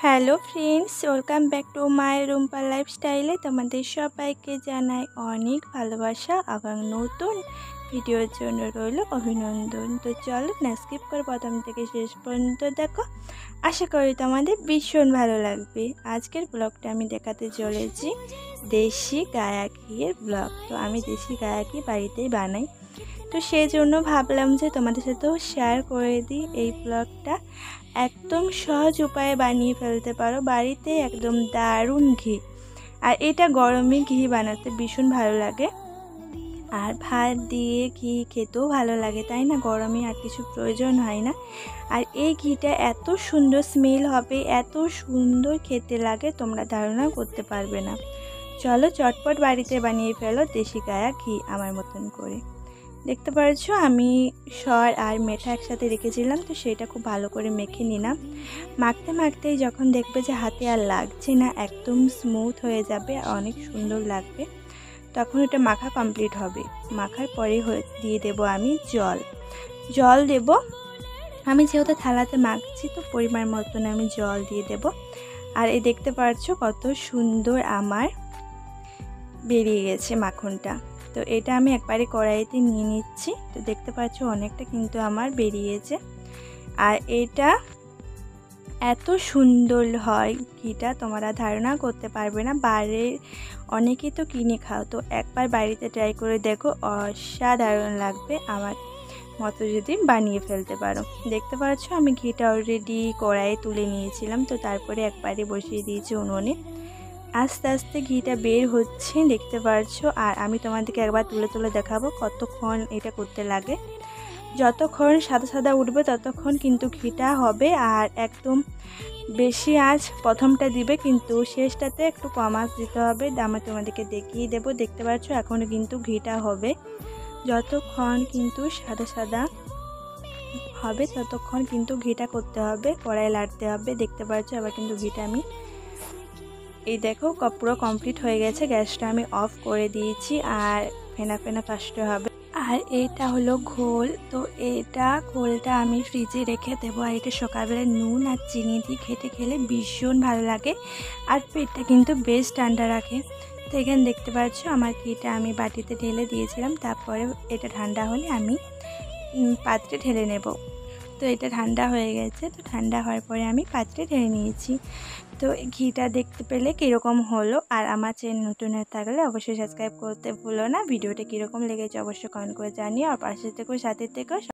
Hello friends, welcome back to my Rumpa লাইফস্টাইলে তোমাদের সবাইকে জানাই অনেক ভালোবাসা এবং নতুন ভিডিওর জন্য রইল অভিনন্দন। তো চলো না স্কিপ করে প্রথম থেকে শেষ পর্যন্ত দেখো, আশা করি তোমাদের ভীষণ ভালো লাগবে। আজকের ব্লগটা আমি দেখাতে চলেছি দেশি গায়া ঘিয়ের ব্লগ। তো আমি দেশি গায়া ঘি বাড়িতেই বানাই, তো সেই জন্য ভাবলাম যে তোমাদের সাথেও শেয়ার করে দিই এই ব্লগটা। একদম সহজ উপায়ে বানিয়ে ফেলতে পারো বাড়িতে, একদম দারুণ ঘি। আর এটা গরমে ঘি বানাতে ভীষণ ভালো লাগে, আর ভাত দিয়ে ঘি খেতেও ভালো লাগে, তাই না? গরমে আর কিছু প্রয়োজন হয় না। আর এই ঘিটা এত সুন্দর স্মেল হবে, এত সুন্দর খেতে লাগে, তোমরা ধারণা করতে পারবে না। চলো চটপট বাড়িতে বানিয়ে ফেলো দেশি গায়া ঘি আমার মতন করে। দেখতে পাচ্ছ আমি সর আর মেঠা একসাথে রেখেছিলাম, তো সেটা খুব ভালো করে মেখে নিলাম। মাখতে মাখতেই যখন দেখবে যে হাতে আর লাগছে না, একদম স্মুথ হয়ে যাবে, অনেক সুন্দর লাগবে, তখন এটা মাখা কমপ্লিট হবে। মাখার পরে দিয়ে দেব আমি জল দেব। আমি যেহেতু থালাতে মাখছি, তো পরিমাণ মতন আমি জল দিয়ে দেব। আর এই দেখতে পাচ্ছ কত সুন্দর আমার বেরিয়ে গেছে মাখনটা। তো এটা আমি একবারে কড়াইতে নিয়ে নিচ্ছি। তো দেখতে পাচ্ছ অনেকটা কিন্তু আমার বেরিয়েছে। আর এটা এত সুন্দর হয় ঘিটা, তোমরা ধারণা করতে পারবে না। বাইরে অনেকেই তো কিনে খাও, তো একবার বাড়িতে ট্রাই করে দেখো, অসাধারণ লাগবে। আমার মতো যদি বানিয়ে ফেলতে পারো। দেখতে পাচ্ছ আমি ঘিটা অলরেডি কড়াইয়ে তুলে নিয়েছিলাম, তো তারপরে একবারে বসিয়ে দিয়েছি উনুনে। আস্তে আস্তে ঘিটা বের হচ্ছে, দেখতে পাচ্ছো। আর আমি তোমাদেরকে একবার তুলে তুলে দেখাবো কতক্ষণ এটা করতে লাগে। যতক্ষণ সাদা সাদা উঠবে ততক্ষণ কিন্তু ঘিটা হবে। আর একদম বেশি আঁচ প্রথমটা দিবে, কিন্তু শেষটাতে একটু কম আঁচ দিতে হবে। আমি তোমাদেরকে দেখিয়ে দেবো। দেখতে পাচ্ছ এখনও কিন্তু ঘিটা হবে। যতক্ষণ কিন্তু সাদা সাদা হবে ততক্ষণ কিন্তু ঘিটা করতে হবে, কড়াই লাড়তে হবে। দেখতে পাচ্ছ আবার কিন্তু ঘিটা আমি এই দেখো পুরো কমপ্লিট হয়ে গেছে। গ্যাসটা আমি অফ করে দিয়েছি, আর ফেনা ফেনা ফাস্ট হবে। আর এইটা হলো ঘোল। তো এটা ঘোলটা আমি ফ্রিজে রেখে দেবো। আর এটা সকালবেলা নুন আর চিনি দিয়ে খেতে খেলে ভীষণ ভালো লাগে, আর পেটটা কিন্তু বেশ ঠান্ডা রাখে। তো এখানে দেখতে পাচ্ছ আমার ঘিটা আমি বাটিতে ঢেলে দিয়েছিলাম। তারপরে এটা ঠান্ডা হলে আমি পাত্রে ঢেলে নেব। তো এটা ঠান্ডা হয়ে গেছে। তো ঠান্ডা হওয়ার পরে আমি পাত্রে ঢেলে নিয়েছি। তো ঘিটা দেখতে পেলে কীরকম হলো। আর আমার চ্যানেল নতুন হয়ে থাকলে অবশ্যই সাবস্ক্রাইব করতে ভুলো না। ভিডিওটা কীরকম লেগেছে অবশ্যই কমেন্ট করে জানিও, আর পাশে থেকেও সাথে থেকেও।